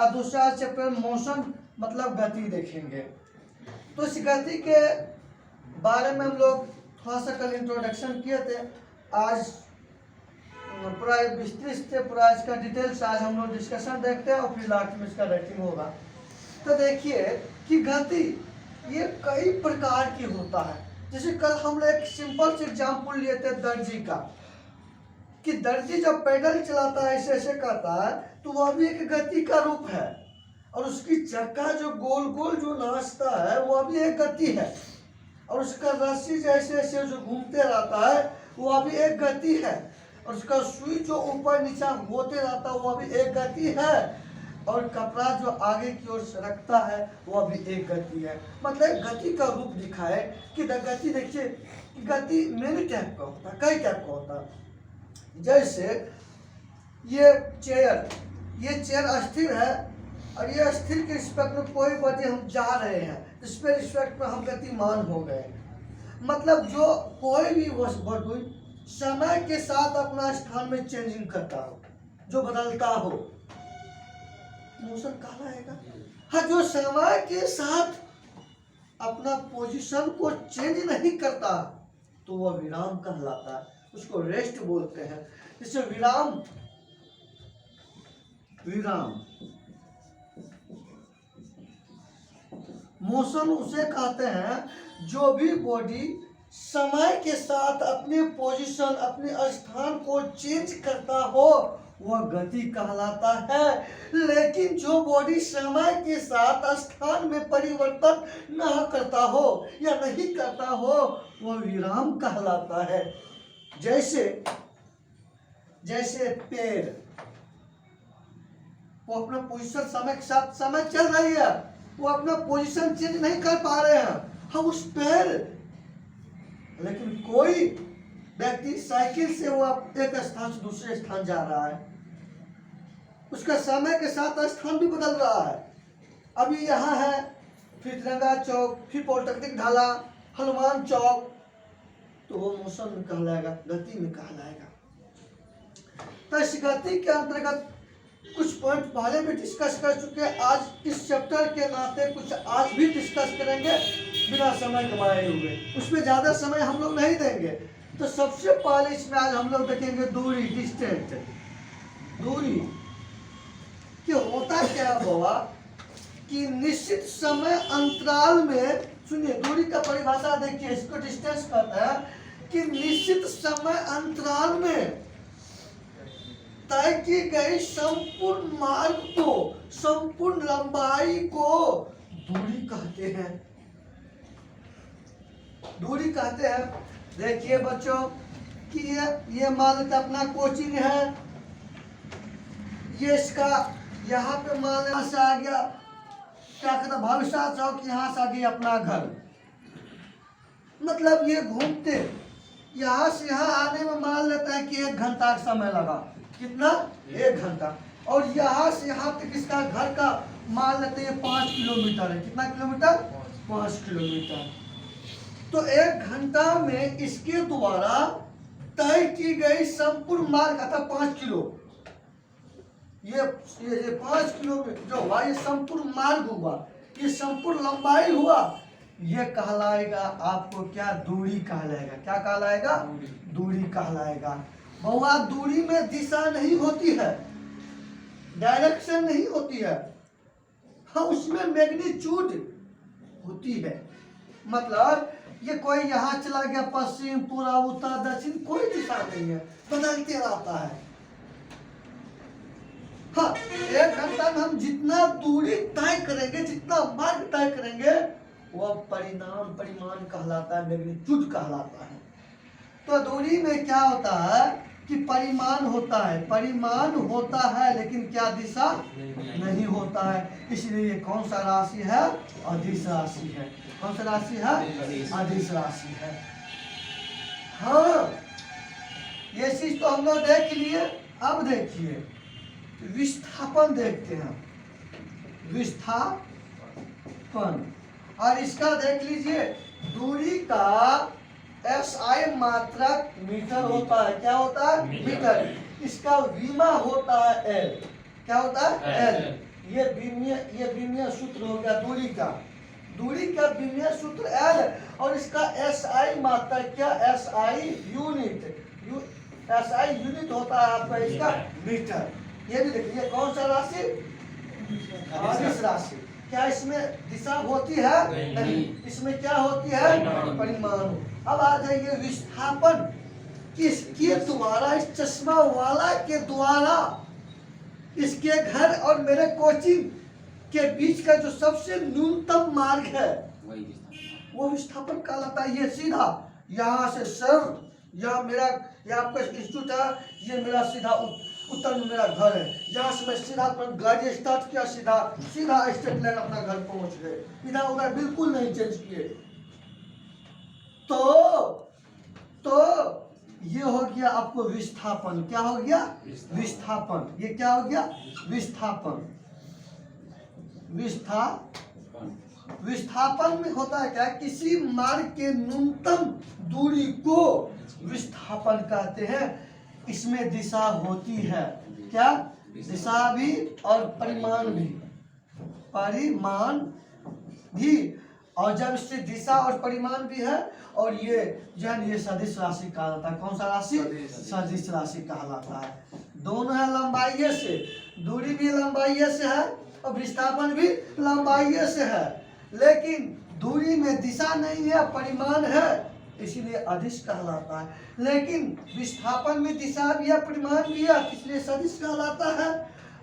और दूसरा chapter motion मतलब गति देखेंगे। तो इस गति के बारे में हम लोग थोड़ा सा कल इंट्रोडक्शन किए थे। आज पूरा विस्तृत से पूरा इसका डिटेल्स आज हम लोग डिस्कशन देखते हैं और फिर लास्ट में इसका रेटिंग होगा। तो देखिए कि गति ये कई प्रकार की होता है। जैसे कल हम लोग एक सिंपल से एग्जाम्पल लिए थे दर्जी का, कि दर्जी जब पैडल चलाता है ऐसे ऐसे करता है तो वह भी एक गति का रूप है, और उसकी चक्का जो गोल गोल जो नाचता है वह भी एक गति है, और उसका रस्सी जैसे ऐसे जो घूमते रहता है वह भी एक गति है, और उसका सुई जो ऊपर नीचा होते रहता है वह भी एक गति है, और कपड़ा जो आगे की ओर रखता है वह भी एक गति है। मतलब गति का रूप दिखाए कि गति देखिए गति मेनी टाइप का होता है, कई टाइप का होता है। जैसे ये चेयर अस्थिर है, और ये अस्थिर के रिस्पेक्ट में कोई बॉडी हम जा रहे हैं, इस पे रिस्पेक्ट में हम गतिमान हो गए। मतलब जो कोई भी वस्तु समय के साथ अपना स्थान में चेंजिंग करता हो, जो बदलता हो, मोशन कहलाएगा। हाँ, जो समय के साथ अपना पोजीशन को चेंज नहीं करता तो वह विराम कहलाता है, उसको रेस्ट बोलते हैं। जैसे विराम मोशन उसे कहते हैं जो भी बॉडी समय के साथ अपने पोजीशन अपने स्थान को चेंज करता हो वह गति कहलाता है। लेकिन जो बॉडी समय के साथ स्थान में परिवर्तन न करता हो या नहीं करता हो वह विराम कहलाता है। जैसे पेड़, वो अपना पोजीशन समय के साथ समय चल रही है, वो अपना पोजीशन चेंज नहीं कर पा रहे हैं। हम उस पेड़, लेकिन कोई व्यक्ति साइकिल से वो एक स्थान से दूसरे स्थान जा रहा है, उसका समय के साथ स्थान भी बदल रहा है। अभी यहाँ है, फिर तिरंगा चौक, फिर पॉलिटेक्निक ढाला, हनुमान चौक, तो वो मोशन में कहलाएगा, गति में कहलाएगा। तो इस गति के अंतर्गत कुछ पॉइंट पहले भी डिस्कस कर चुके हैं। आज इस चैप्टर के नाते कुछ आज भी डिस्कस करेंगे बिना समय गंवाए हुए, उसमें ज़्यादा समय हम लोग नहीं देंगे। तो सबसे पहले इसमें आज हम लोग देखेंगे दूरी, डिस्टेंस। दूरी कि होता क्या हुआ कि निश्चित समय अंतराल में, सुनिए दूरी का परिभाषा देखिए, इसको डिस्टेंस कहता है कि निश्चित समय अंतराल में तय की गई संपूर्ण मार्ग को, संपूर्ण लंबाई को दूरी कहते हैं। दूरी कहते हैं। देखिए बच्चों कि ये मान लेते अपना कोचिंग है, ये इसका यहाँ पे मान यहाँ से आ गया, क्या कहता भविष्य चौक, यहाँ से आ गया अपना घर। मतलब ये घूमते यहाँ से यहाँ आने में मान लेता है कि 1 घंटा का समय लगा। कितना? 1 घंटा। और यहाँ से यहाँ तक इसका घर का मान लेते हैं 5 किलोमीटर है। कितना किलोमीटर? 5 किलोमीटर। तो 1 घंटा में इसके द्वारा तय की गई संपूर्ण मार्ग था 5 किलो। ये 5 किलोमीटर जो हुआ ये संपूर्ण मार्ग हुआ, ये संपूर्ण लंबाई हुआ, ये कहलाएगा आपको क्या? दूरी कहलाएगा। क्या कहलाएगा? दूरी कहलाएगा। बहुआ दूरी में दिशा नहीं होती है, डायरेक्शन नहीं होती है, हाँ उसमें मैग्नीट्यूड होती है। मतलब ये कोई यहाँ चला गया पश्चिम, पूर्व, उत्तर, दक्षिण, कोई दिशा नहीं है, बदलते रहता है। हाँ, 1 घंटा में हम जितना दूरी तय करेंगे, जितना मार्ग तय करेंगे, वह परिमाण कहलाता है, मैग्नीट्यूड कहलाता है। तो दूरी में क्या होता है कि परिमाण होता है, लेकिन क्या दिशा नहीं होता है। इसलिए ये कौन सा राशि है? अदिश राशि है। कौन सा राशि है? अदिश राशि है। हाँ, ये चीज तो हम लोग देख लिए। अब देखिए विस्थापन देखते हैं। विस्थापन, और इसका देख लीजिए दूरी का SI मात्रक मीटर होता है। क्या होता है? मीटर। इसका विमा होता है L। क्या होता है? L। ये विमीय सूत्र हो गया दूरी का विमीय सूत्र L है। और इसका SI मात्रक क्या, SI यूनिट होता है आपका इसका मीटर। ये भी देखिए कौन सा राशि, अदिश राशि। क्या इसमें दिशा होती है? नहीं। इसमें क्या होती है? परिमाण। अब आ जाइए विस्थापन किसके द्वारा, इस चश्मा वाला के द्वारा इसके घर और मेरे कोचिंग के बीच का जो सबसे न्यूनतम मार्ग है वो विस्थापन कहलाता है। ये सीधा यहाँ से सर, यहाँ आपका इंस्टीट्यूट है, ये मेरा सीधा उत्तर में मेरा घर है। यहाँ से मैं सीधा अपना गाड़ी स्टार्ट किया, सीधा स्ट्रेट लाइन अपना घर पहुंच गए, इधर उधर बिल्कुल नहीं चेंज किए। तो ये हो गया आपको विस्थापन। क्या हो गया? विस्थापन। ये क्या हो गया? विस्थापन। विस्थापन में होता है क्या, किसी मार्ग के न्यूनतम दूरी को विस्थापन कहते हैं। इसमें दिशा होती है, क्या? दिशा भी और परिमाण भी। और जब इससे दिशा और परिमाण भी है, और ये जो है ये सदिश राशि कहलाता है। कौन सा राशि? सदिश राशि कहलाता है। दोनों है लंबाई से, दूरी भी लंबाई से है और विस्थापन भी लंबाई से है, लेकिन दूरी में दिशा नहीं है, परिमाण है, इसीलिए अदिश कहलाता है। लेकिन विस्थापन में दिशा भी है, परिमाण भी है, इसलिए सदिश कहलाता है।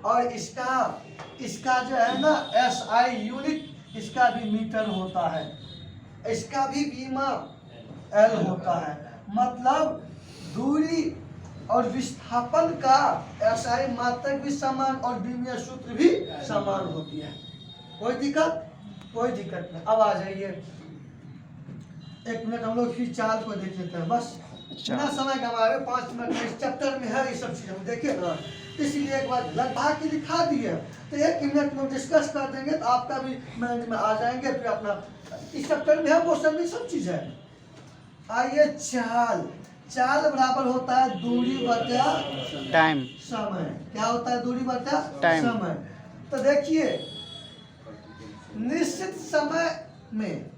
और इसका जो है ना SI यूनिट, इसका भी मीटर होता है, इसका भी विमा L होता है। मतलब दूरी और विस्थापन का SI मात्रक भी समान और विमीय सूत्र भी समान होती है। कोई दिक्कत नहीं। अब आ जाइए, एक मिनट हम लोग फिर चाल को देख लेते हैं। बस इतना समय का हमारे 5 मिनट में इस चैप्टर में है, ये सब चीज़ हम देखे ना, इसलिए एक बार लगा के दिखा दिए तो 1 मिनट में डिस्कस कर देंगे, तो आपका भी माइंड में आ जाएंगे। फिर अपना इस चैप्टर में है, मोशन में सब चीज़ है। आइए, चाल बराबर होता है दूरी बटा टाइम। समय। क्या होता है? दूरी बटा टाइम। समय। तो देखिए, निश्चित समय में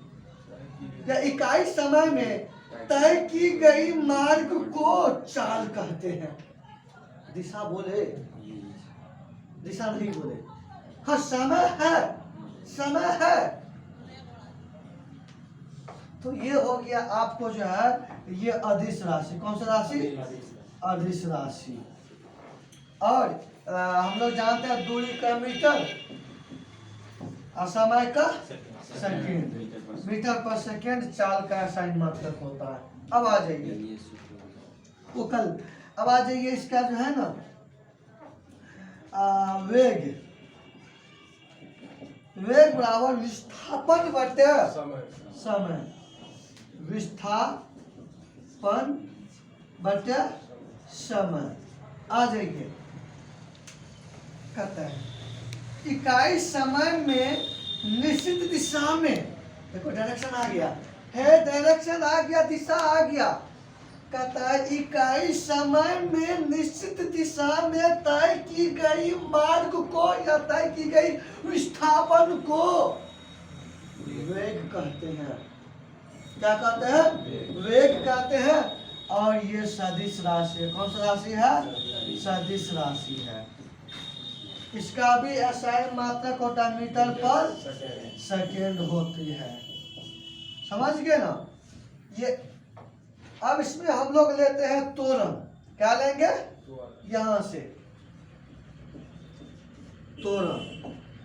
या इकाई समय में तय की गई मार्ग को चाल कहते हैं। दिशा नहीं बोले, हाँ समय है। तो ये हो गया आपको जो है ये अदिश राशि। कौन सा राशि? अदिश राशि। और हम लोग जानते हैं दूरी का मीटर और समय का सेकंड। मीटर पर सेकंड चाल का SI मात्रक होता है। अब आ जाइए अब आ जाइए इसका जो है ना वेग बराबर विस्थापन बटे समय। विस्थापन बटे समय। आ जाइए, कहता है इकाई समय में निश्चित दिशा में, देखो डायरेक्शन आ गया है, डायरेक्शन आ गया, दिशा आ गया। कहता है इकाई समय में निश्चित दिशा में तय की गई मार्ग को या तय की गई विस्थापन को वेग कहते हैं। क्या कहते हैं? वेग कहते हैं। और ये सदिश राशि है। कौन सा राशि है? सदिश राशि है। इसका भी SI मात्रक होता है, मीटर पर सेकेंड होती है। समझ गए ना? ये अब इसमें हम लोग लेते हैं त्वरण। क्या लेंगे? यहां से त्वरण।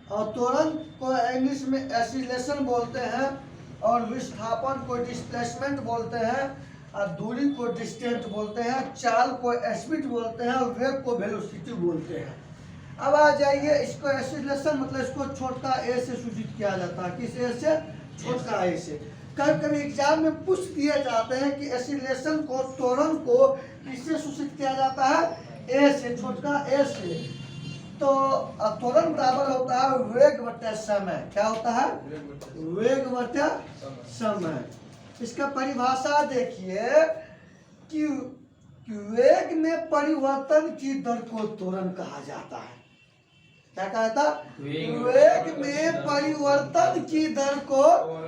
और त्वरण को इंग्लिश में एक्सीलरेशन बोलते हैं, और विस्थापन को डिस्प्लेसमेंट बोलते हैं, और दूरी को डिस्टेंस बोलते हैं, चाल को स्पीड बोलते हैं, और वेग को वेलोसिटी बोलते हैं। अब आ जाइए, इसको एक्सीलरेशन मतलब इसको छोटा a से सूचित किया जाता है। किस a से? छोटा a से। कभी एग्जाम में पूछ दिए जाते हैं कि एक्सीलरेशन को, त्वरण को किससे सूचित किया जाता है? a से, छोटा a से। तो त्वरण बराबर होता है वेग बटे समय। क्या होता है? वेग बटे समय। इसका परिभाषा देखिए कि वेग में परिवर्तन की दर को त्वरण कहा जाता है। क्या कहा था? वेग में परिवर्तन की दर को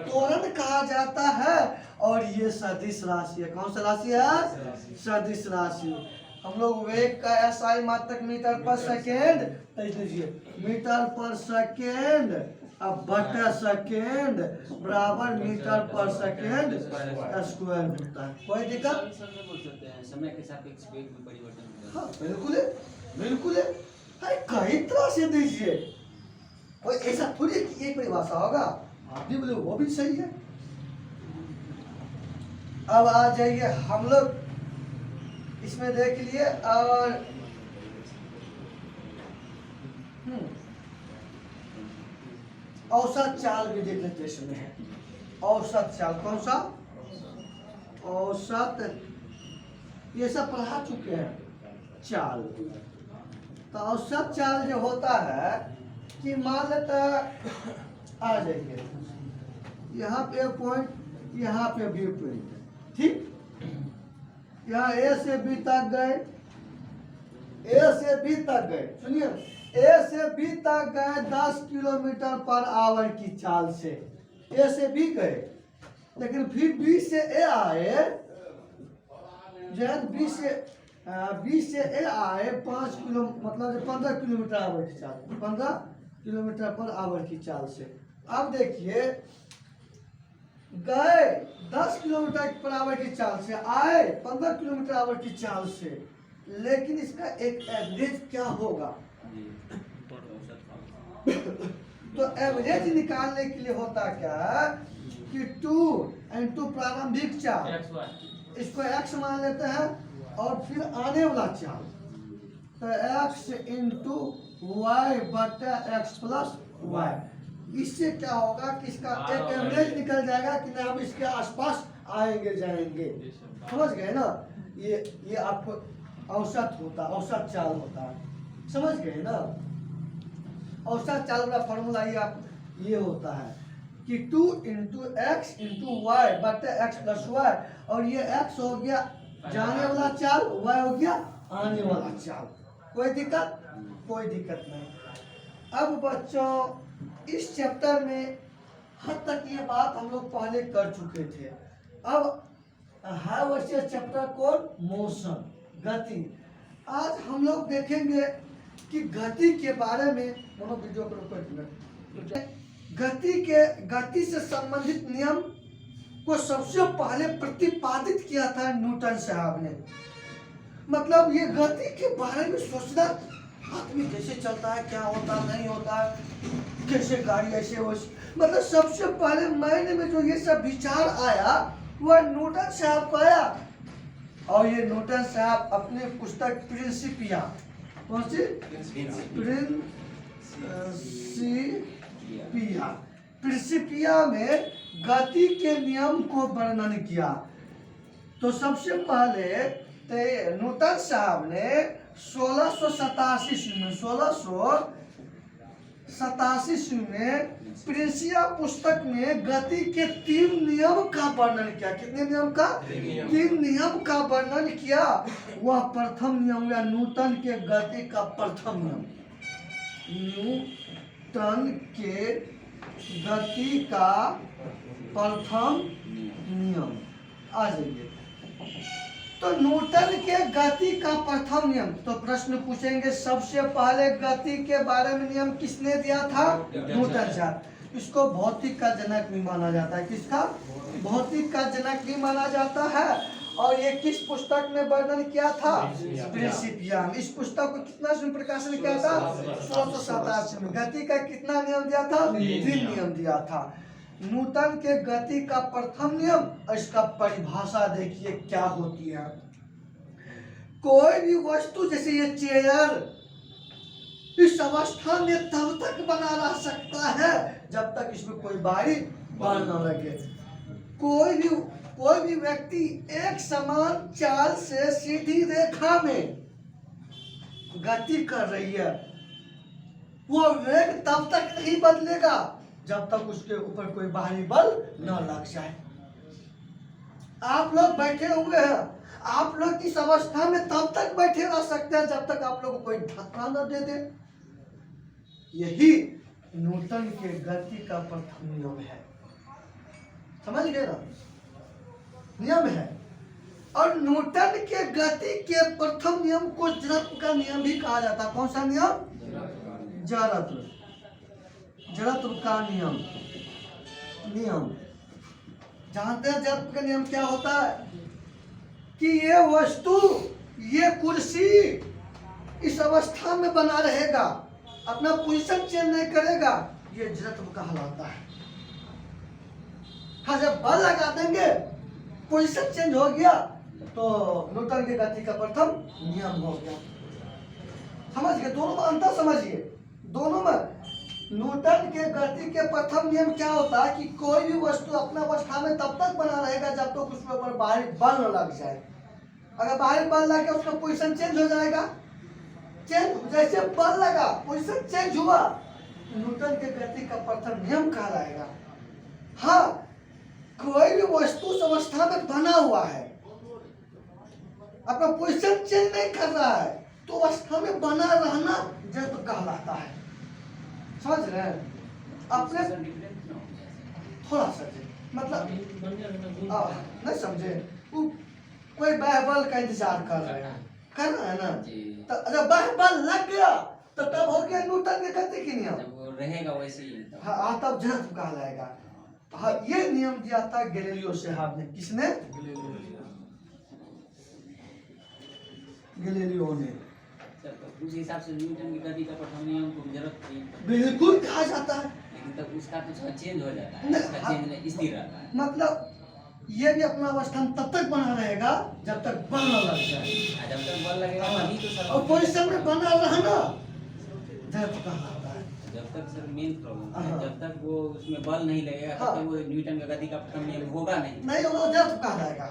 त्वरण कहा जाता है और ये सदिश राशि है। कौन सा राशि है? सदिश राशि। हम लोग वेग का एसआई मात्रक मीटर पर सेकेंड लिख लीजिए, मीटर पर सेकेंड अब बटा सेकेंड बराबर मीटर पर सेकेंड स्क्वायर होता है। कोई दिक्कत? समय के सापेक्ष वेग में परिवर्तन। हाँ बिल्कुल है, बिल्कुल है। अरे कई तरह से दीजिए, कोई ऐसा थोड़ी कि एक परिभाषा होगा। आप भी बोले वो भी सही है। अब आ जाइए, हम लोग इसमें देख लिए और औसत चाल भी देख लेते इसमें है। औसत चाल कौन सा? औसत, ये सब पढ़ा चुके हैं चाल। तो औसत चाल जो होता है कि मान लेता, आ जाइए यहाँ पे पॉइंट, यहाँ पे भी पॉइंट है, ठीक। यहाँ ए से बी तक गए, ए से बी तक गए, सुनिए ए से बी तक गए 10 किलोमीटर पर आवर की चाल से, ए से बी गए। लेकिन फिर बी से ए आए, जब बी से ए आए 5 किलो मतलब 15 किलोमीटर आवर की चाल, 15 किलोमीटर पर आवर की चाल से। अब देखिए गए 10 किलोमीटर पर आवर की चाल से, आए 15 किलोमीटर आवर की चाल से, लेकिन इसका एक एवरेज क्या होगा? तो एवरेज निकालने के लिए होता क्या कि 2 इंटू प्रारंभिक चाल, इसको x मान लेते हैं, और फिर आने वाला चाल, तो x इंटू वाई बटा एक्स प्लस वाई। इससे क्या होगा कि इसका एक एवरेज निकल जाएगा कि ना हम इसके आसपास आएंगे जाएंगे। समझ गए ना? ये आपको औसत होता, औसत चाल होता है। समझ गए ना? औसत चाल का फॉर्मूला ये होता है कि 2 इंटू एक्स इंटू वाई बटे एक्स प्लस वाई, और ये x हो गया जाने वाला चाल, y हो गया आने वाला चाल। कोई दिक्कत? कोई दिक्कत नहीं। अब बच्चों इस चैप्टर में हद तक ये बात हम लोग पहले कर चुके थे। अब है वैसे चैप्टर कौन? मोशन, गति। आज हम लोग देखेंगे कि गति के बारे में, दोनों वीडियो को गति से संबंधित नियम को सबसे पहले प्रतिपादित किया था न्यूटन साहब ने। मतलब ये गति के बारे में सोचना, आदमी कैसे चलता है, क्या होता नहीं होता है, कैसे गाड़ी ऐसे वैसे, मतलब सबसे पहले मायने में जो ये सब विचार आया वह न्यूटन साहब को आया। और ये न्यूटन साहब अपने पुस्तक प्रिंसिपिया, कौन सी? प्रिंसिपिया में गति के नियम को वर्णन किया। तो सबसे पहले न्यूटन साहब ने 1687 में प्रिंसिपिया पुस्तक में गति के 3 नियम का वर्णन किया। कितने नियम का? 3 नियम का वर्णन किया। वह प्रथम नियम या न्यूटन के गति का प्रथम नियम, न्यूटन के गति का प्रथम नियम। आ जाइए, तो न्यूटन के गति का प्रथम नियम। तो प्रश्न पूछेंगे सबसे पहले गति के बारे में नियम किसने दिया था? न्यूटन साहब। इसको भौतिक का जनक भी माना जाता है। किसका? भौतिक का जनक भी माना जाता है। और ये किस पुस्तक में वर्णन किया था? प्रिंसिपिया में। इस पुस्तक को कितना में प्रकाशन किया था? 1687 में। गति का कितना नियम दिया था? 3 नियम दिया था। न्यूटन के गति का प्रथम नियम, इसका परिभाषा देखिए क्या होती है। कोई भी वस्तु, जैसे ये चेयर, इस अवस्था में तब तक बना रह सकता है जब तक इसमें कोई भारी बल न लगे। कोई भी व्यक्ति एक समान चाल से सीधी रेखा में गति कर रही है, वो वेग तब तक नहीं बदलेगा जब तक उसके ऊपर कोई बाहरी बल न लग जाए। आप लोग बैठे हुए हैं, आप लोग इस अवस्था में तब तक बैठे रह सकते हैं जब तक आप लोग को कोई धक्का न दे दे। यही न्यूटन के गति का प्रथम नियम है। समझ गए ना, नियम है। और न्यूटन के गति के प्रथम नियम को जड़त्व का नियम भी कहा जाता है। कौन सा नियम? जड़त्व, जड़त्व का नियम। जानते हैं जड़त्व का नियम क्या होता है? कि ये वस्तु, ये कुर्सी इस अवस्था में बना रहेगा, अपना पोजीशन चेंज नहीं करेगा, ये जड़त्व कहलाता है। हाँ, जब बल लगा देंगे, पोजीशन चेंज हो गया, तो न्यूटन की गति का प्रथम नियम हो गया। समझ गए? दोनों में अंतर समझिए। दोनों में न्यूटन के गति के प्रथम नियम क्या होता है कि कोई भी वस्तु अपना अवस्था में तब तक बना रहेगा जब तक उसके ऊपर बाहरी बल न लग जाए। अगर बाहरी बल लग गया, उसका पोजीशन चेंज हो जाएगा। चेंज, जैसे बल लगा, पोजीशन चेंज हुआ, न्यूटन के गति का प्रथम नियम कहलाएगा। हाँ, कोई भी वस्तु उस अवस्था में बना हुआ है, अपना पोजीशन चेंज नहीं कर रहा है, तो अवस्था में बना रहना जड़त्व कहलाता है। समझ रहे हैं? अपने थोड़ा सा मतलब नहीं समझे, कोई बाह्य का इंतजार कर रहे हैं, कर रहा है ना, तो जब बाह्य बल लग गया तो तब हो गया न्यूटन के गति की नियम। वो रहेगा वैसे ही। हाँ, तब जड़त्व कहलाएगा। हाँ, ये नियम दिया था गैलीलियो साहब ने। किसने? गैलीलियो ने। तो उस हिसाब से न्यूटन की गति का प्रथम नियम को जड़त्व बिल्कुल कहा जाता है। लेकिन तब उसका तो चेंज हो जाता है, नहीं, उसका चेंज नहीं, स्थिर रहता है। मतलब ये भी अपना अवस्था में तब तक बना रहेगा जब तक बल न लग जाए। जब तक बल लगेगा तभी तो सर। और पोजीशन में बना रहना जड़त्व कहलाता है। जब तक सर मेन प्रॉब्लम है, हाँ। जब तक वो उसमें बल नहीं लगेगा तब हाँ। तक वो न्यूटन का गति का प्रथम नियम होगा नहीं। नहीं होगा, जड़त्व कहलाएगा।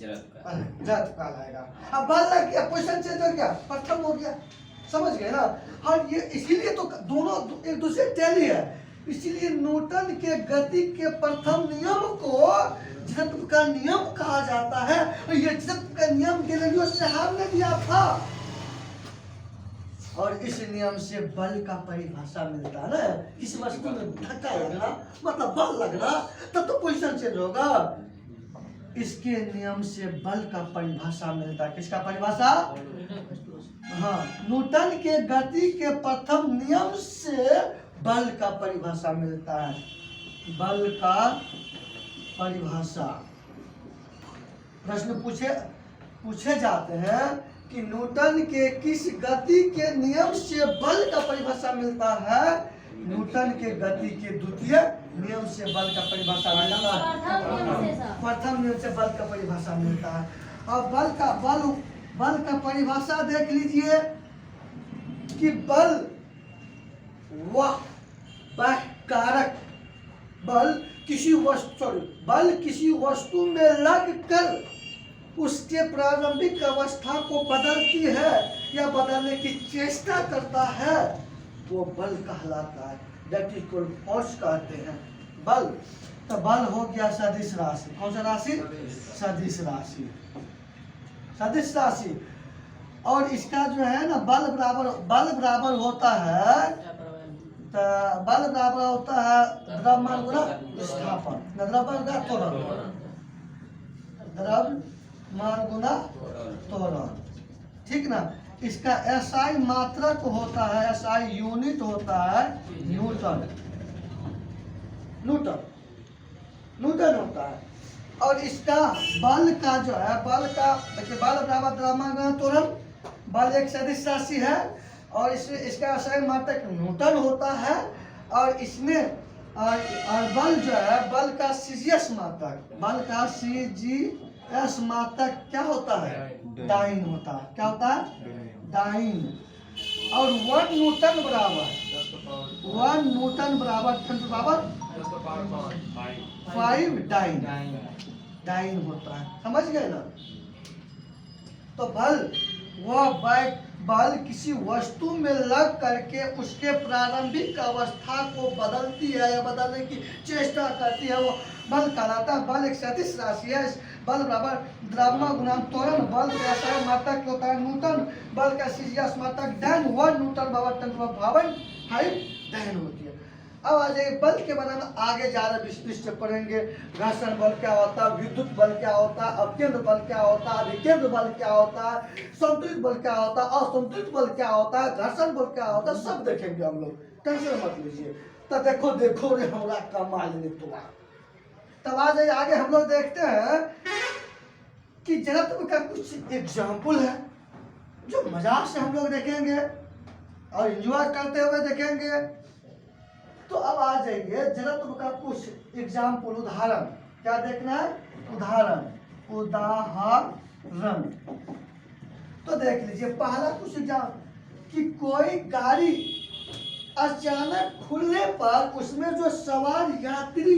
जड़त्व का जड़त्व कहलाएगा। अब बल लग गया, पोजीशन चेंज हो गया, प्रथम हो गया। समझ गए ना? और ये इसीलिए तो दोनों एक दूसरे टेली है। इसीलिए न्यूटन के गति के प्रथम नियम को जड़त्व का नियम कहा जाता है। और ये जड़त्व का नियम गैलीलियो साहब ने दिया था। और इस नियम से बल का परिभाषा मिलता है ना। किसी वस्तु में धक्का लगना मतलब बल लगना, तब तो पोजीशन चेंज होगा। इसके नियम से बल का परिभाषा मिलता है। किसका परिभाषा? हाँ, न्यूटन के गति के प्रथम नियम से बल का परिभाषा मिलता है। बल का परिभाषा प्रश्न पूछे जाते हैं कि न्यूटन के किस गति के नियम से बल का परिभाषा मिलता है? न्यूटन के गति के द्वितीय नियम से बल का परिभाषा मिलता है। प्रथम नियम से बल का परिभाषा मिलता है। और बल का परिभाषा देख लीजिए कि बल वह कारक बल किसी वस्तु में लगकर उसके प्रारंभिक अवस्था को बदलती है या बदलने की चेष्टा करता है, वो बल कहलाता है। दैट इज कॉल्ड फोर्स कहते हैं बल। तो बल हो गया सदिश राशि। कौन सा राशि? सदिश राशि। सदिश राशि। और इसका जो है ना बल बराबर होता है, तो बल बराबर होता है द्रव्यमान गुना विस्थापन। द्रव्यमान गुना त्वरण, द्रव्यमान गुना त्वरण। ठीक ना? इसका एसआई मात्रक होता है, एसआई यूनिट होता है न्यूटन होता है। और इसका बल का जो है, बल का देखिए, बल बराबर द्रव्यमान गुना त्वरण। बल एक सदिश राशि है और इसका एसआई मात्रक न्यूटन होता है। और इसमें और बल जो है, बल का सीजीएस मात्रक, बल का सीजीएस मात्रक क्या होता है? डाइन होता है। क्या होता है? डाइन। और 1 न्यूटन बराबर 5 डाइन होता है। समझ गए ना? तो बल किसी वस्तु में लग करके उसके प्रारंभिक अवस्था को बदलती है या बदलने की चेष्टा करती है, वो बल कहलाता है। बल एक सदिश राशि है। बल बराबर द्रव्यमान गुना त्वरण। बल का एसआई मात्रक होता है न्यूटन। बल का सीजीएस मात्रक डाइन। 1 न्यूटन बराबर 10⁵ 5 दहन होती है। अब आ जाइए बल के बारे में आगे ज़्यादा विस्तृत से पढ़ेंगे। घर्षण बल क्या होता है, विद्युत बल क्या होता है, अकेंद्र बल क्या होता है, अभिकेंद्र बल क्या होता है, संतुलित बल क्या होता है, असंतुलित बल क्या होता है, घर्षण बल क्या होता है, सब देखेंगे हम लोग, टेंशन मत लीजिए। तो देखो देखो रे हमरा कमाल निकला। तब आ जाइए आगे हम लोग देखते हैं कि जड़त्व का कुछ एग्जाम्पल है जो मजाक से हम लोग देखेंगे और एंजॉय करते हुए देखेंगे। तो अब आ जाइए जड़त्व का कुछ एग्जाम्पल, उदाहरण। क्या देखना है? उदाहरण, उदाहरण। तो देख लीजिए पहला कुछ एग्जाम्पल कि कोई गाड़ी अचानक खुलने पर उसमें जो सवार यात्री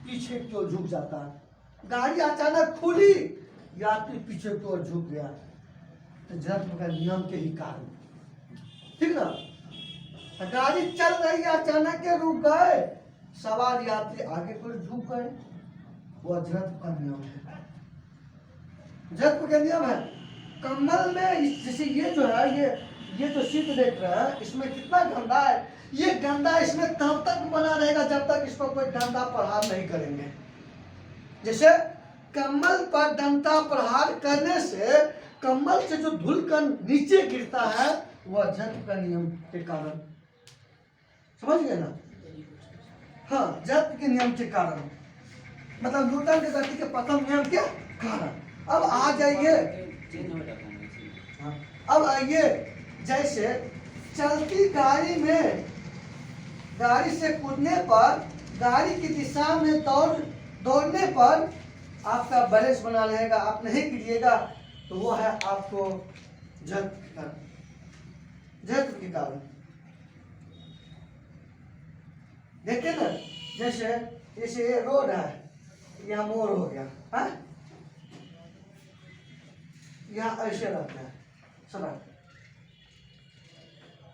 पीछे की ओर झुक जाता है। गाड़ी अचानक खुली, यात्री पीछे की ओर झुक गया, तो जड़त्व का नियम के ही कारण, ठीक ना। गाड़ी चल रही है, अचानक के रुक गए, सवार यात्री आगे पर झुक गए, वह जड़त्व का नियम है। जड़त्व का नियम है। कमल में जैसे ये जो है, ये जो चित्र देख रहे हैं, इसमें कितना गंदा है। ये गंदा इसमें तब तक बना रहेगा जब तक इसको कोई डंडा प्रहार नहीं करेंगे। जैसे कमल पर डंडा प्रहार करने से कमल से जो धूलकण नीचे गिरता है, वह जड़त्व का नियम के कारण, समझ गए ना। हाँ, जड़त्व के नियम के कारण, मतलब न्यूटन के गति के प्रथम नियम के कारण। अब आ जाइए, अब आइए जैसे चलती गाड़ी में, गाड़ी से कूदने पर, गाड़ी की दिशा में दौड़ने पर आपका बैलेंस बना रहेगा, आप नहीं गिरिएगा, तो वो है आपको जड़त्व के कारण। देखिए ना, जैसे ये रोड है, यहाँ मोड़ हो गया है, यहाँ ऐसे रहता है सड़क।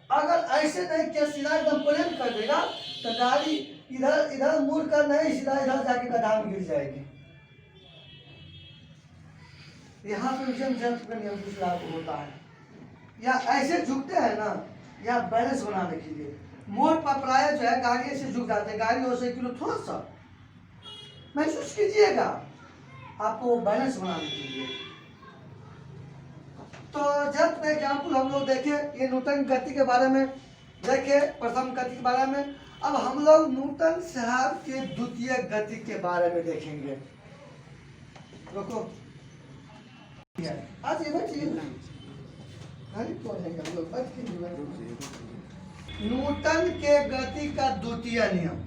अगर ऐसे नहीं किया, सीधा एकदम प्लेन कर देगा, तो गाड़ी इधर मुड़ कर नहीं, सीधा इधर जाके गड्ढा में गिर जाएगी। यहाँ पे जड़त्व का नियम कुछ लागू होता है। या ऐसे झुकते हैं ना, या बैलेंस बनाने के लिए मोड़ पर प्राय जो है गाड़ी ऐसे झुक जाते हैं, गाड़ी हो से किलो थोड़ा सा महसूस कीजिएगा, आपको बैलेंस बनाने के लिए। तो जब एग्जाम्पल हम लोग देखे, ये न्यूटन गति के बारे में देखे, प्रथम गति के बारे में। अब हम लोग न्यूटन साहब के द्वितीय गति के बारे में देखेंगे। रुको, आज ये बैठिए, हम लोग बैठ के न्यूटन के गति का द्वितीय नियम।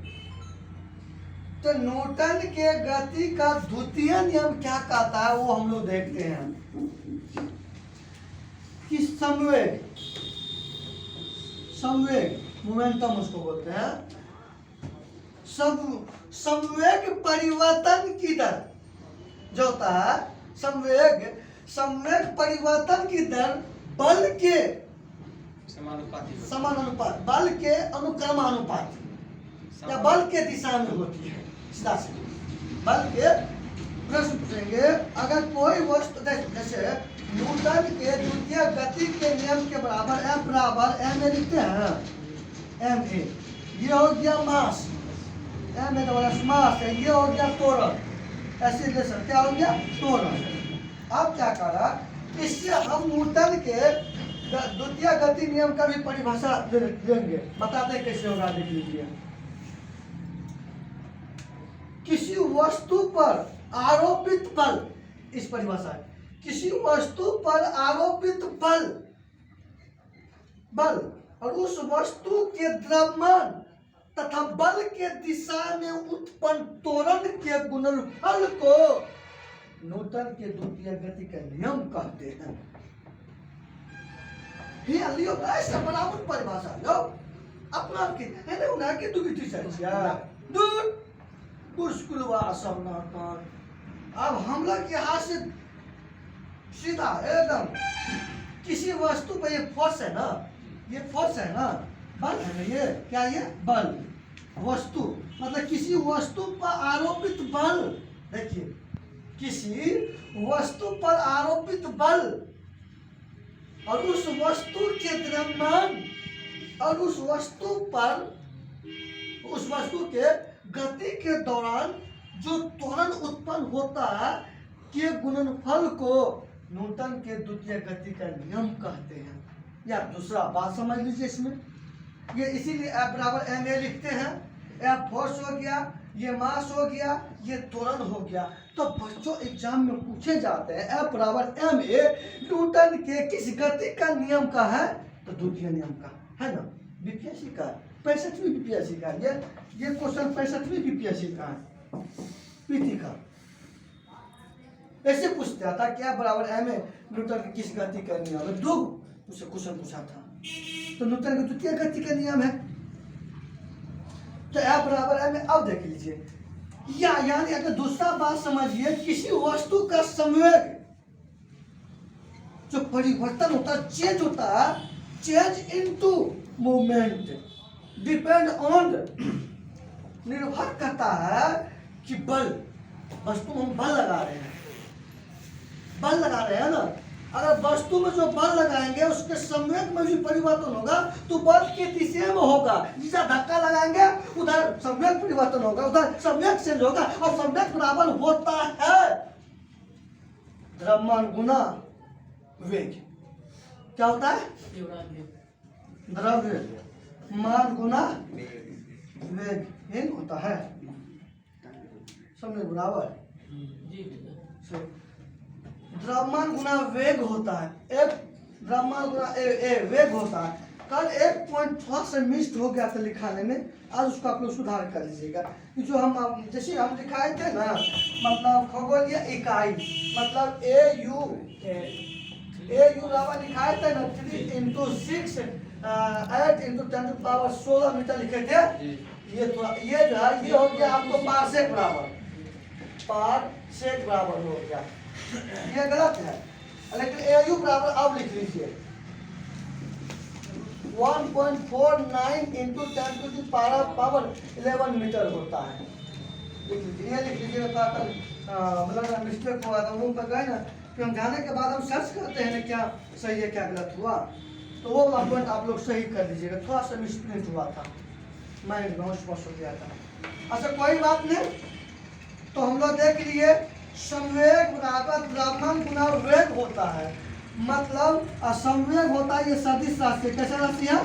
तो न्यूटन के गति का द्वितीय नियम क्या कहता है, वो हम लोग देखते हैं कि संवेग मोमेंटम उसको बोलते हैं। संवेग परिवर्तन की दर जो होता है, संवेग परिवर्तन की दर बल के समानुपात, बल के अनुक्रमानुपात या बल के दिशा में होती है। सीधा से बल के प्रश्न पूछेंगे, अगर कोई वस्तु, जैसे न्यूटन के द्वितीय गति के नियम के बराबर F बराबर m ए लिखते हैं, m ए, ये हो गया मास, m ए का मास है, ये हो गया त्वरण, एक्सीलरेशन क्या हो गया, त्वरण। अब क्या करा, इससे हम न्यूटन के द्वितीय गति नियम का भी परिभाषा देंगे, बताते कैसे होगा, देख लीजिए। किसी वस्तु पर आरोपित बल, इस परिभाषा, किसी वस्तु पर आरोपित बल और उस वस्तु के द्रव्यमान तथा बल के दिशा में उत्पन्न त्वरण के गुणनफल को न्यूटन के द्वितीय गति का नियम कहते हैं। ये लियो ऐसा बराबर परिभाषा लो अपना की है ना, उन्हें की दुविधि चाहिए दूर पुष्कुलवा सब नाटक। अब हम लोग यहाँ से सीधा एकदम किसी वस्तु पर, ये फोर्स है ना, ये फोर्स है ना, बल है ना, ये क्या, ये बल, वस्तु मतलब किसी वस्तु पर आरोपित बल। देखिए, किसी वस्तु पर आरोपित बल और उस वस्तु के द्रव्यमान और उस वस्तु के गति के दौरान जो त्वरण उत्पन्न होता है के गुणनफल को न्यूटन के द्वितीय गति का नियम कहते हैं। या दूसरा बात समझ लीजिए इसमें, ये इसीलिए F बराबर ma लिखते हैं। F फोर्स हो गया, ये मास हो गया, ये त्वरण हो गया। तो बच्चों एग्जाम में पूछे जाते हैं F बराबर ma न्यूटन के किस गति का नियम का है, तो द्वितीय नियम का है ना, बीपीएससी का 65वीं बीपीएससी का, ये क्वेश्चन 65वीं बीपीएससी का है, पीटी का। ऐसे पूछता था क्या बराबर ma न्यूटन के किस गति का नियम है, दो क्वेश्चन पूछा था। तो न्यूटन की द्वितीय गति का नियम है, तो F बराबर ma। अब देख लीजिए, यानी अगर दूसरा बात समझिए, किसी वस्तु का संवेग जो परिवर्तन होता है, चेंज होता है, change into movement depend on, निर्भर करता है कि बल, वस्तु में हम बल लगा रहे हैं, बल लगा रहे हैं ना, अगर वस्तु में जो बल लगाएंगे उसके संवेग में भी परिवर्तन होगा, तो बल की दिशा में होगा, जिधर धक्का लगाएंगे उधर संवेग परिवर्तन होगा, उधर संवेग चेंज होगा। और संवेग बराबर होता है द्रव्यमान गुना वेग। क्या होता है, द्रव्यमान गुना वेग, ये होता है संवेग बराबर द्रव्यमान गुना वेग होता है, एक द्रव्यमान गुना ए वेग होता है। कल एक पॉइंट थोड़ा सा मिस्ड हो गया था लिखाने में, आज उसको आप लोग सुधार कर लीजिएगा। जो हम जैसे हम लिखाए थे ना, मतलब खगोलीय इकाई, मतलब AU बराबर लिखाए थे ना 3 × 6 8 × 10⁻16 मीटर लिखे थे। ये जो है ये हो गया आपको पारसेक बराबर हो गया, ये गलत है, लेकिन AU बराबर अब लिख लीजिए 1.49 × 10⁻11 मीटर होता है। लिख लीजिए, ये लिख लीजिएगा। मतलब मिस्टेक हुआ था, वो पर गए ना कि हम जाने के बाद हम सर्च करते हैं ना क्या सही है क्या गलत हुआ, तो वो वाला पॉइंट आप लोग सही कर लीजिएगा। थोड़ा सा मिसप्रिंट हुआ था, माइंड में स्पष्ट हो गया था। अच्छा कोई बात नहीं, तो हम लोग देख लिए संवेग बराबर द्रव्यमान गुना वेग होता है। मतलब संवेग होता है ये सदिश राशि, कैसा राशि है,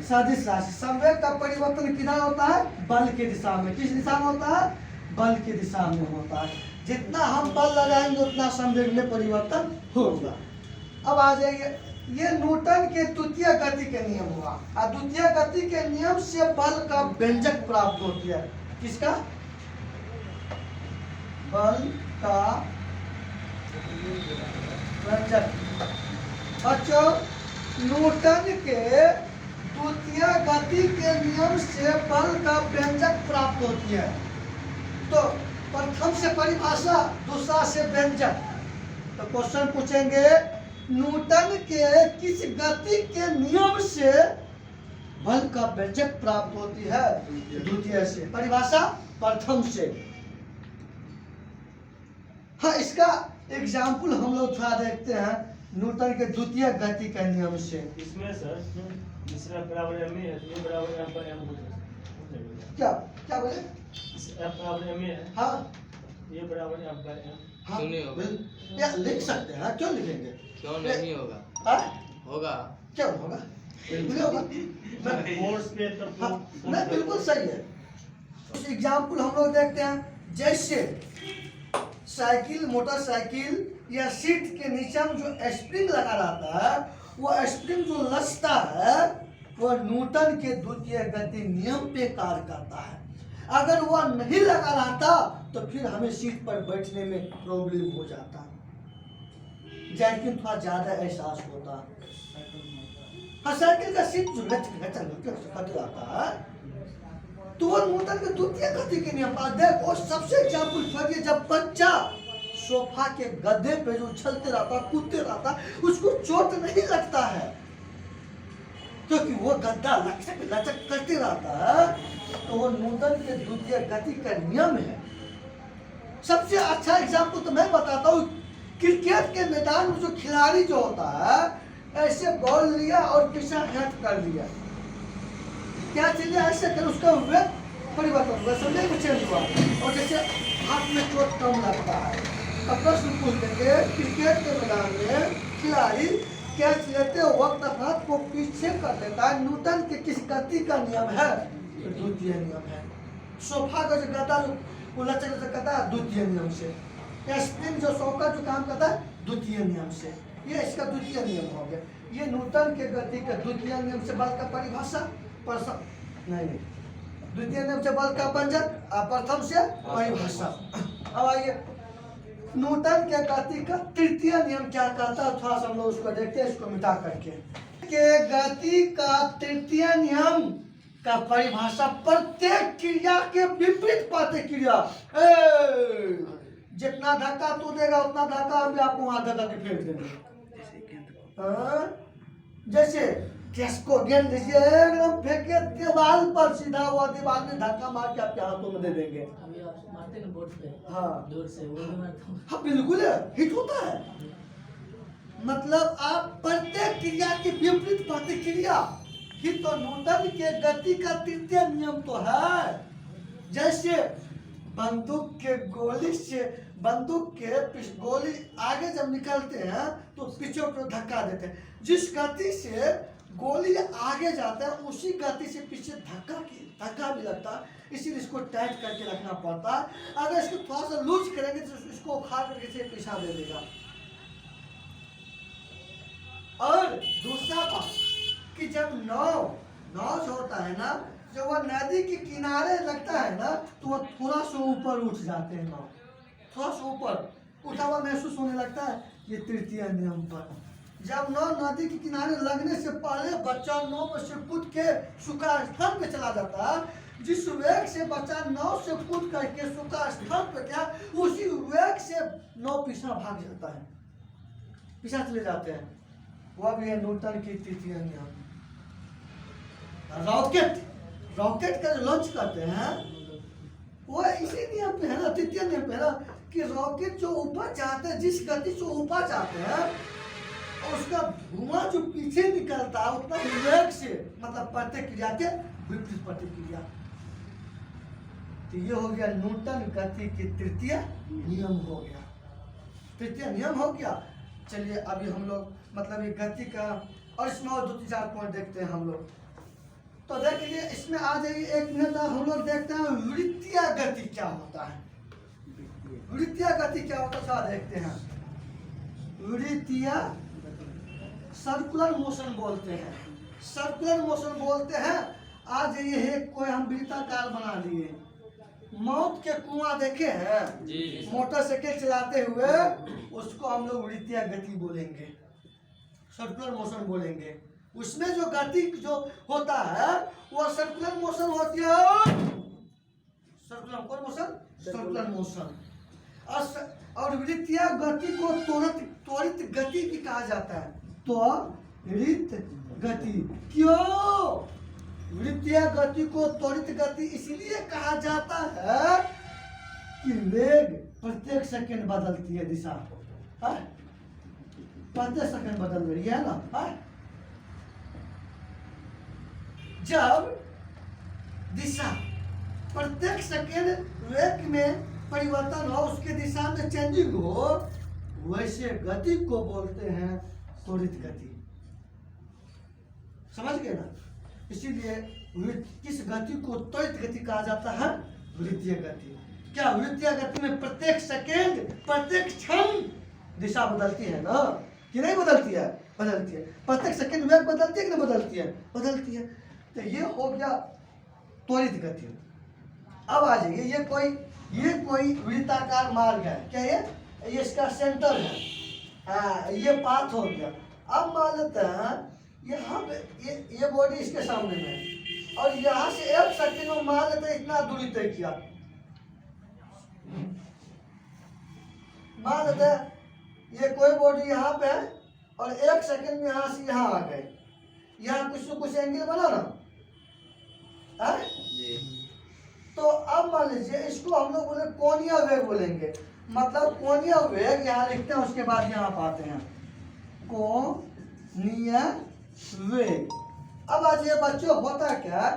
सदिश राशि। संवेग का परिवर्तन किधर होता है, बल की दिशा में। किस दिशा में होता है, बल की दिशा में होता है। जितना हम बल लगाएंगे उतना संवेग में परिवर्तन होगा। अब आ जाइए, ये न्यूटन के द्वितीय गति के नियम हुआ, और द्वितीय गति के नियम से बल का व्यंजक प्राप्त होती है। किसका, बल का व्यंजक। बच्चों न्यूटन के द्वितीय गति के नियम से बल का व्यंजक प्राप्त होती है। तो प्रथम से परिभाषा, दूसरा से व्यंजक। तो क्वेश्चन पूछेंगे न्यूटन के किस गति के नियम से बल का व्यंजक प्राप्त होती है, द्वितीय से। परिभाषा प्रथम से। हाँ, इसका एग्जाम्पल हम लोग थोड़ा देखते हैं न्यूटन के द्वितीय गति के नियम से। इसमें सर दूसरा बराबर m है, ये बराबर m पर m हो जाएगा। क्या क्या बोले, f बराबर m है, हाँ ये बराबर m पर m। हाँ, क्यों नहीं होगा? या लिख सकते हैं, क्यों लिखेंगे, क्यों नहीं होगा, हाँ होगा। क्यों होगा, बिल्कुल होगा। फोर्स पे तो हाँ, नहीं बिल्कुल सही है। कुछ एग्जाम्पल हम लोग देखते हैं, जैसे साइकिल, मोटरसाइकिल या सीट के नीचे में जो स्प्रिंग लगा रहता है, वो स्प्रिंग जो लचता है वो न्यूटन के द्वितीय गति नियम पे कार्य करता है। अगर वह नहीं लगा रहता तो फिर हमें सीट पर बैठने में प्रॉब्लम हो जाता, जैकिन थोड़ा ज्यादा एहसास होता। हाँ, साइकिल का सीट जो कट जाता है तो वो न्यूटन के द्वितीय गति के नियम पर। देखो सबसे एग्जाम्पल करिए, जब बच्चा सोफा के गद्दे पे जो उछलते रहता, कूदते रहता, उसको चोट नहीं लगता है क्योंकि वो गद्दा लचक लचक करते रहता है, तो वो न्यूटन के द्वितीय गति का नियम है। सबसे अच्छा एग्जाम्पल तो मैं बताता हूँ, क्रिकेट के मैदान में जो खिलाड़ी जो होता है, ऐसे बॉल लिया और पीछा हट कर लिया, क्या चीज ऐसे कर उसका वेट परिवर्तन हुआ, समझे कुछ चेंज हुआ। और जैसे हाथ में चोट कम लगता है, अब प्रश्न पूछ देंगे क्रिकेट के मैदान में खिलाड़ी कैच लेते वक्त हाथ को पीछे कर लेता है, न्यूटन के किस गति का नियम है? तो द्वितीय नियम है। सोफा का जो गदा उलट करता है द्वितीय नियम से, या स्प्रिंग जो सोफा जो काम करता है द्वितीय नियम से, ये इसका द्वितीय नियम हो गया। ये न्यूटन के गति का द्वितीय नियम से बल का परिभाषा नहीं, द्वितीय नियम से बल का व्यंजन, प्रथम से परिभाषा। अब आइए न्यूटन के गति का तृतीय नियम क्या कहता है, थोड़ा सा हम लोग उसको देखते हैं, इसको मिटा करके। के गति का तृतीय नियम का परिभाषा प्रत्येक क्रिया के विपरीत प्रतिक्रिया। जितना धक्का तू देगा उतना धक्का हम भी आपको वहां धक्का के फेंक देंगे। जैसे किसको गेंद दीजिए एकदम फेंके दीवार पर, सीधा हुआ दीवार में धक्का मार के आपके हाथों में दे देंगे। अभी आप मारते हैं बोर्ड पे, हाँ जोर से वो भी मारता हूँ। हाँ बिल्कुल हिट होता है। मतलब आप प्रत्येक क्रिया की विपरीत प्रतिक्रिया ही तो न्यूटन के गति का तृतीय नियम तो है। जैसे बंदूक के गोली से गोली आगे जब निकलते हैं तो पीछे को धक्का देते हैं, जिस गति से गोली आगे जाता है उसी गति से पीछे धक्का भी लगता है, इसीलिए इसको टाइट करके रखना पड़ता है। अगर इसको थोड़ा सा लूज करेंगे तो इसको उखाड़ करके से पीछा दे देगा। और दूसरा बात कि जब नाव जो होता है ना, जब वह नदी के किनारे लगता है ना तो वह थोड़ा सा ऊपर उठ जाते हैं, नाव थोड़ा सा ऊपर उठा हुआ महसूस होने लगता है। ये तृतीय नियम पर जब नाव नदी के किनारे लगने से पहले बच्चा नाव में से कूद के सूखा स्थान पे चला जाता है, जिस वेग से बच्चा नाव से कूद करके सूखा स्थान पे गया उसी वेग से नाव पीछा भाग जाता है, पीछा चले जाते हैं। वह भी है न्यूटन की तृतीय नियम। रॉकेट का जो लॉन्च करते हैं वो इसी नियम पे है ना, तृतीय नियम पे है ना, कि रॉकेट जो ऊपर जाते हैं, जिस गति से ऊपर जाते हैं और उसका धुआं जो पीछे निकलता है उतना वेग से, मतलब प्रतिक्रिया के विपरीत प्रतिक्रिया। तो ये हो गया न्यूटन गति की तृतीय नियम हो गया, तृतीय नियम हो गया। चलिए अभी हम लोग मतलब ये गति का और इसमें और 2-4 पॉइंट देखते हैं हम लोग। तो देखिए इसमें आ जाइए 1 मिनट हम लोग देखते हैं वृत्तीय गति क्या होता है। वृत्तीय गति क्या होता है देखते हैं। वृत्तीय सर्कुलर मोशन बोलते हैं, सर्कुलर मोशन बोलते हैं। आज ये कोई हम वृत्ताकार बना लिए, मौत के कुआं देखे हैं, मोटरसाइकिल चलाते हुए, उसको हम लोग वृत्तीय गति बोलेंगे, सर्कुलर मोशन बोलेंगे। उसमें जो गति जो होता है वो सर्कुलर मोशन होती है। सर्कुलर मोशन और वृत्तीय गति को त्वरित गति भी कहा जाता है, त्वरित गति। क्यों वृत्तीय गति को त्वरित गति इसलिए कहा जाता है कि वेग प्रत्येक सेकंड बदलती है, दिशा प्रत्येक सेकंड बदल रही है ना। जब दिशा प्रत्येक सेकंड वेग में परिवर्तन हो, उसके दिशा में चेंजिंग हो, वैसे गति को बोलते हैं त्वरित गति। समझ गए ना? इसीलिए किस गति को त्वरित गति कहा जाता है? वृत्तीय गति। क्या वृत्तीय गति में प्रत्येक सेकंड प्रत्येक क्षण दिशा बदलती है ना, कि नहीं बदलती है? बदलती है। प्रत्येक सेकंड वेग बदलती है कि नहीं बदलती है? बदलती है। तो ये हो गया त्वरित गति। अब आ जाइए ये कोई वृत्ताकार मार्ग है, क्या ये इसका सेंटर है, हाँ ये पाथ हो गया। अब मान लेते हैं यहाँ पे ये बॉडी इसके सामने में, और यहाँ से 1 सेकंड में मान लेते हैं इतना दूरी तय किया। मान लेते हैं ये कोई बॉडी यहाँ पे है और 1 सेकंड में यहाँ से यहाँ आ गए, यहाँ कुछ न कुछ एंगल बना ना, है? तो अब मान लीजिए इसको हम लोग बोले कोणीय वेग बोलेंगे। मतलब कोणीय वेग यहाँ लिखते हैं, उसके बाद यहाँ पाते हैं कोणीय वेग। अब आज ये बच्चों होता क्या,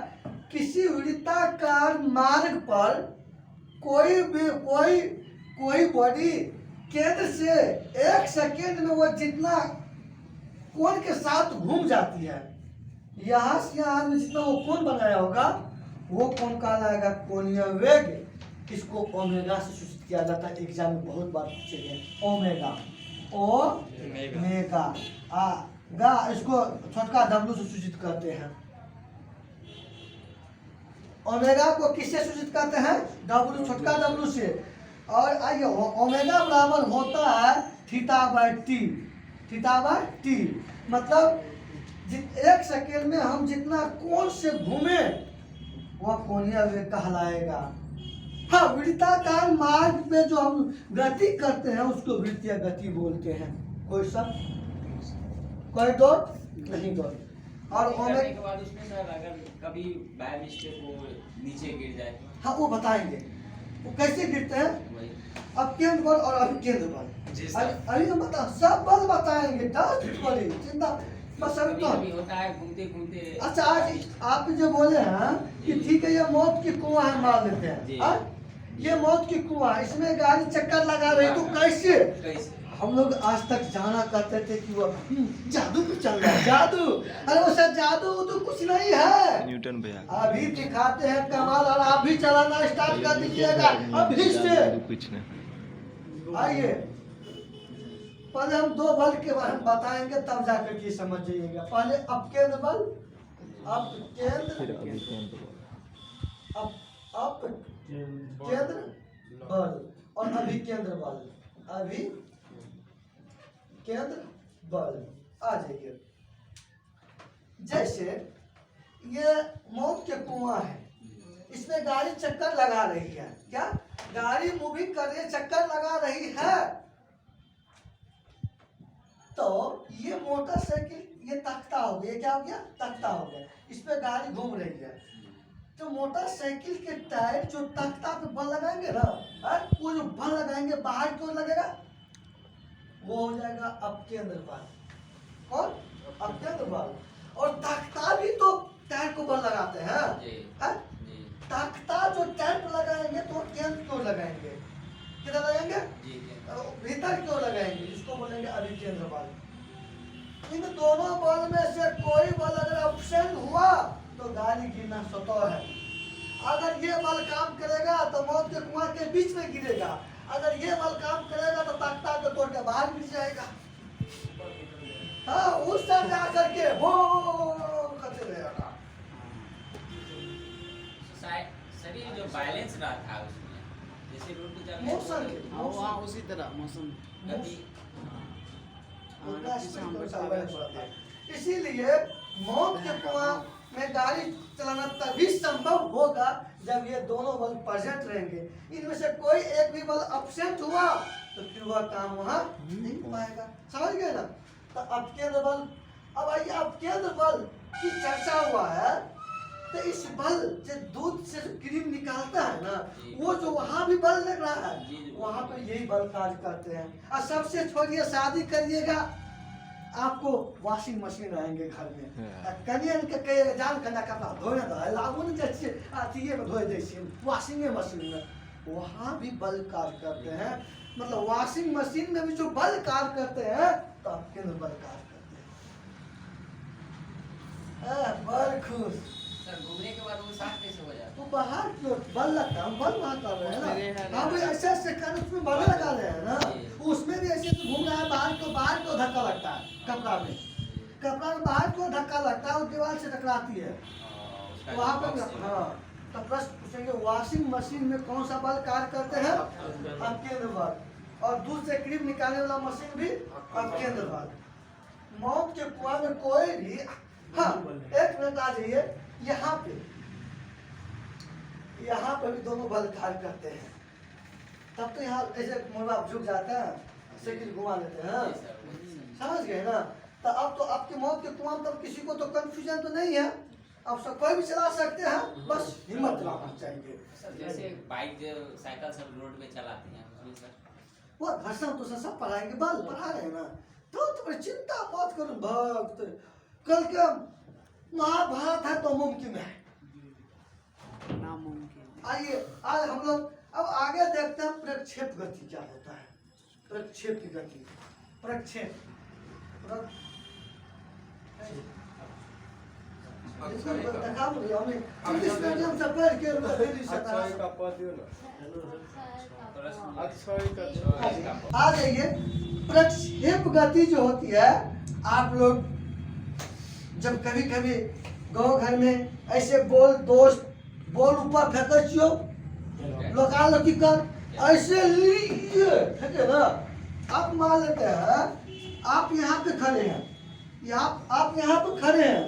किसी वृत्ताकार मार्ग पर कोई भी कोई बॉडी केंद्र से 1 सेकेंड में वो जितना कोण के साथ घूम जाती है, यहाँ से यहाँ में जितना वो कोण बनाया होगा वो कोण कहलाएगा कोणीय वेग। इसको ओमेगा से सूचित किया जाता है, एग्जाम में बहुत बार पूछे गए ओमेगा। ओमेगा गा इसको छोटका डब्लू से सूचित करते हैं। ओमेगा को किससे सूचित करते हैं, डब्लू, छोटका डब्लू से। और आइए ओमेगा बराबर होता है theta by T. Theta by T मतलब 1 सेकेंड में हम जितना कोण से घूमे वह कोणीय वेग कहलाएगा। हाँ, वृत्ताकार मार्ग पे जो हम गति करते हैं उसको वृत्तीय गति बोलते हैं। कोई सब कोई दो नहीं दो। और करने के बाद उसमें सर अगर कभी बाय मिस्टेक वो नीचे गिर जाए तो? हाँ वो बताएंगे वो कैसे गिरते हैं। वही। अब केंद्र बल और अभी केंद्र बल अभी हम बता सब बल बताएंगे, चिंता बस अभी तो कभी होता है घूमते घूमते। अच्छा आज आप जो बोले हैं कि ठीक है ये मौत की कुआं है, मान लेते हैं हाँ? ये मौत की कुआं, इसमें गाड़ी चक्कर लगा रही तो कैसे? कैसे हम लोग आज तक जाना करते थे कि वो जादू भी चल रहा है, जादू। अरे वो सर जादू तो कुछ नहीं है, न्यूटन भैया अभी दिखाते हैं कमाल। और आप भी चलाना स्टार्ट कर दीजिएगा अभी से। कुछ नहीं। आइए पहले हम 2 बल के बारे में बताएंगे तब जाकर के समझ जाइएगा। पहले अपकेंद्र बल, अपकेंद्र केंद्र बल और अभिकेंद्र बल, अभी केंद्र बल। आ जाइए, जैसे ये मौत के कुआं है, इसमें गाड़ी चक्कर लगा रही है, क्या गाड़ी मूविंग कर रही है, चक्कर लगा रही है, तो ये मोटरसाइकिल ये तख्ता हो गया, क्या हो गया, तख्ता हो गया, इस पे गाड़ी घूम रही है। तो मोटरसाइकिल के टायर जो तख्ता पे बल लगाएंगे ना, वो जो बल लगाएंगे बाहर क्यों लगेगा, वो हो जाएगा अपकेंद्र बल। और अपकेंद्र बल और तख्ता भी तो टायर को बल लगाते हैं। तख्ता जो टायर पर लगाएंगे तो केंद्र क्यों लगाएंगे, किधर लगाएंगे, भीतर क्यों लगाएंगे, इसको बोलेंगे अभिकेंद्र बल। इन दोनों बल में से कोई बल अगर अब्सेंट हुआ तो गाड़ी गिरना स्वतः है। अगर ये बल काम करेगा तो मौत के कुआं के बीच में गिरेगा, अगर ये बल काम करेगा तो तख्ता को तोड़ के बाहर गिर जाएगा। हाँ उस तरह जा करके वो करते रहेगा। शरीर जो बैलेंस रहा था उसमें, जैसे रोड पे चल मौसम हाँ उसी तरह मौसम गति इसीलिए मौत के कुआं में गाड़ी चलाना तभी संभव होगा जब ये दोनों बल प्रेजेंट रहेंगे। इनमें से कोई एक भी बल अब्सेंट हुआ तो फिर वह काम वहां नहीं हो पाएगा। समझ गए ना। तो अपकेंद्र बल, अब आइए अपकेंद्र बल की चर्चा हुआ है, तो इस बल जो दूध से जो क्रीम निकालता है ना, वो जो वहां भी बल लग रहा है, वहां पे यही बल कार्य करते हैं। और सबसे छोड़िए, शादी करिएगा आपको वॉशिंग मशीन आएंगे घर में, कनियन के कहे जान कना कपड़ा धोने दो, लागू नहीं जैसे अथिए में धोए जैसे वॉशिंग मशीन में, वहां भी बल कार्य करते हैं। मतलब वॉशिंग मशीन में भी जो बल कार्य करते हैं तो अपकेंद्र बल कार्य करते हैं। बल खुश सर घूमने के बाद वो साफ कैसे हो जाता तो बाहर क्यों बल लगता है, हम बल वहां कर रहे हैं ना, हम ऐसे ऐसे कर उसमें बल लगा रहे हैं ना, उसमें भी ऐसे तो घूम रहा है, बाहर को धक्का लगता है, कपड़ा में बाहर को धक्का लगता है और दीवार से टकराती है वहां पर। हाँ तो प्रश्न पूछेंगे वॉशिंग मशीन में कौन सा बल कार्य करते हैं, अपकेंद्र बल, और दूध से क्रीम निकालने वाला मशीन भी अपकेंद्र बल। मौत के कुआं में कोई भी, हाँ एक मिनट आ जाइए, यहाँ पे भी दोनों बल कार्य करते हैं। तब तो यहाँ ऐसे मुर्गा झुक जाता है, साइकिल घुमा लेते हैं, समझ गए ना। तो अब तो आपके मौत के कुआं में तब किसी को तो कंफ्यूजन तो नहीं है, अब सब कोई भी चला सकते हैं, बस हिम्मत रखना चाहिए। सर जैसे बाइक साइकिल सब रोड पे चलाते हैं उसमें सर वो घर्षण तो सब पढ़ाएंगे, बल पढ़ा रहे हैं ना, तो तुम्हें चिंता मत करो भक्त, कल के महाभारत है तो मुमकिन है। आइए आज हम लोग अब आगे देखते हैं प्रक्षेप गति क्या होता है। प्रक्षेप की गति, प्रक्षेप आ जाइए। प्रक्षेप गति जो होती है, आप लोग जब कभी कभी गांव घर में ऐसे बोल दोस्त बोल ऊपर फेंक छियो लोका लोकी कर ऐसे लिए फेंके ना, आप मान लेते हैं आप यहाँ पे खड़े हैं, आप यहाँ पे खड़े हैं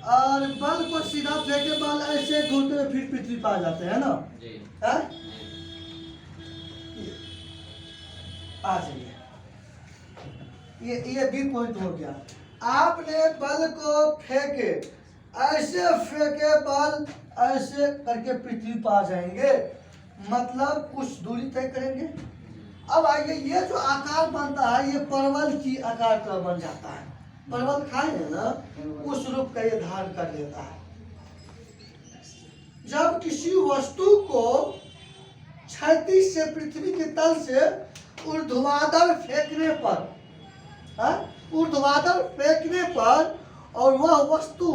और बल को सीधा फेंके, बल ऐसे घूमते हुए फिर पृथ्वी पर आ जाते हैं ना। है? आ जाइए, ये बी पॉइंट हो गया। आपने बल को फेंके, ऐसे फेंके बल ऐसे करके पृथ्वी पर आ जाएंगे, मतलब कुछ दूरी तय करेंगे। अब आइए, ये जो आकार बनता है ये परवल की आकार का बन जाता है। परवल खाएंगे ना, उस रूप का ये धारण कर लेता है। जब किसी वस्तु को क्षैतिज से पृथ्वी के तल से ऊर्ध्वाधर फेंकने पर, ऊर्ध्वाधर फेंकने पर और वह वस्तु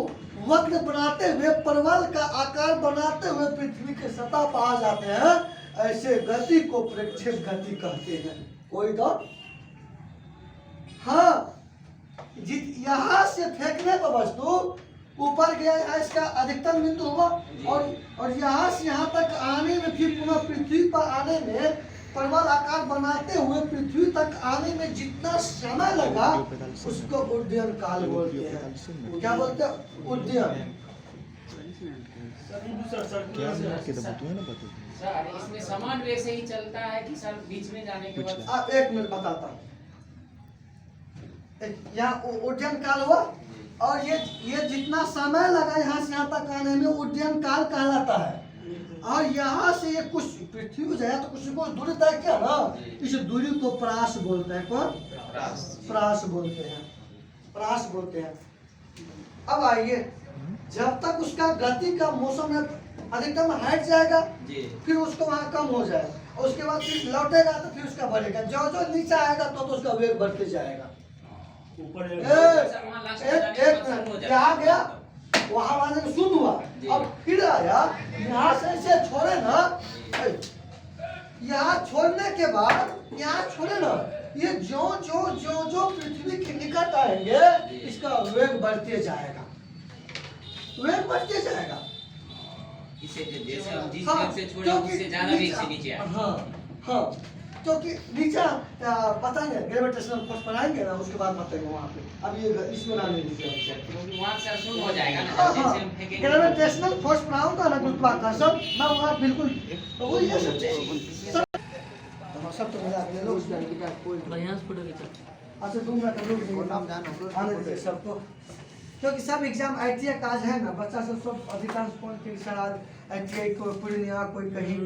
वक्र बनाते हुए परवल का आकार बनाते हुए पृथ्वी के सतह पर आ जाते हैं, ऐसे गति को प्रक्षेप गति कहते हैं। कोई तो हाँ, यहाँ से फेंकने पर वस्तु ऊपर गया, यहाँ इसका अधिकतम बिंदु हुआ और यहाँ से यहाँ तक आने में फिर पुनः पृथ्वी पर आने में परवल आकार बनाते हुए पृथ्वी तक आने में जितना समय लगा उसको उड्डयन काल बोलते हैं। क्या बोलते हैं? उड्डयन। सर इसमें समान वेग से ही चलता है कि सर बीच में जाने के बाद? आप एक मिनट बताता हूँ। यहाँ उड्डयन काल हुआ और ये जितना समय लगा यहाँ से यहाँ तक आने में उड्डयन काल कहलाता है। और यहाँ से ये कुछ पृथ्वी को जाए तो कुछ दूरी तय किया ना, इस दूरी को प्रास बोलते हैं। कौन? प्रास बोलते हैं, प्रास बोलते हैं। अब आइए, जब तक उसका गति का मौसम में अधिकतम हट जाएगा फिर उसको वहाँ कम हो जाएगा और उसके बाद फिर लौटेगा तो फिर उसका बढ़ेगा। जो जो नीचे आएगा तो उसका वेग बढ़ते जाएगा। यहाँ गया, वहाँ वाले में शून्य हुआ, अब फिर आया, यहाँ से ऐसे छोड़े ना, यहाँ छोड़ने के बाद यहाँ छोड़े ना, ये जो जो जो जो पृथ्वी के निकट आएंगे इसका वेग बढ़ते जाएगा, वेग बढ़ते जाएगा। इसे जैसे हम जिस वेग से छोड़े उससे ज्यादा वेग से नीचे आए। हाँ हाँ, क्योंकि नीचे बताएंगे ग्रेविटेशनल फोर्स बनाएंगे ना, उसके बाद बताएंगे वहाँ पे। अब ये इसमें ना ले लीजिए क्योंकि वहाँ से शून्य हो जाएगा ना। हाँ, जैसे हम फेंकेंगे ग्रेविटेशनल फोर्स बनाऊंगा ना गुरुत्वाकर्षण, मैं वहाँ बिल्कुल तो वो ये सब चीज़ सब तो मिला के ले लो उसमें। अच्छा 2 मिनट रुक आने दीजिए सबको, क्योंकि सब एग्जाम ITI का आज है ना, बच्चा सब अधिकांश पॉइंट के सर आज ITI को पूर्णिया कोई कहीं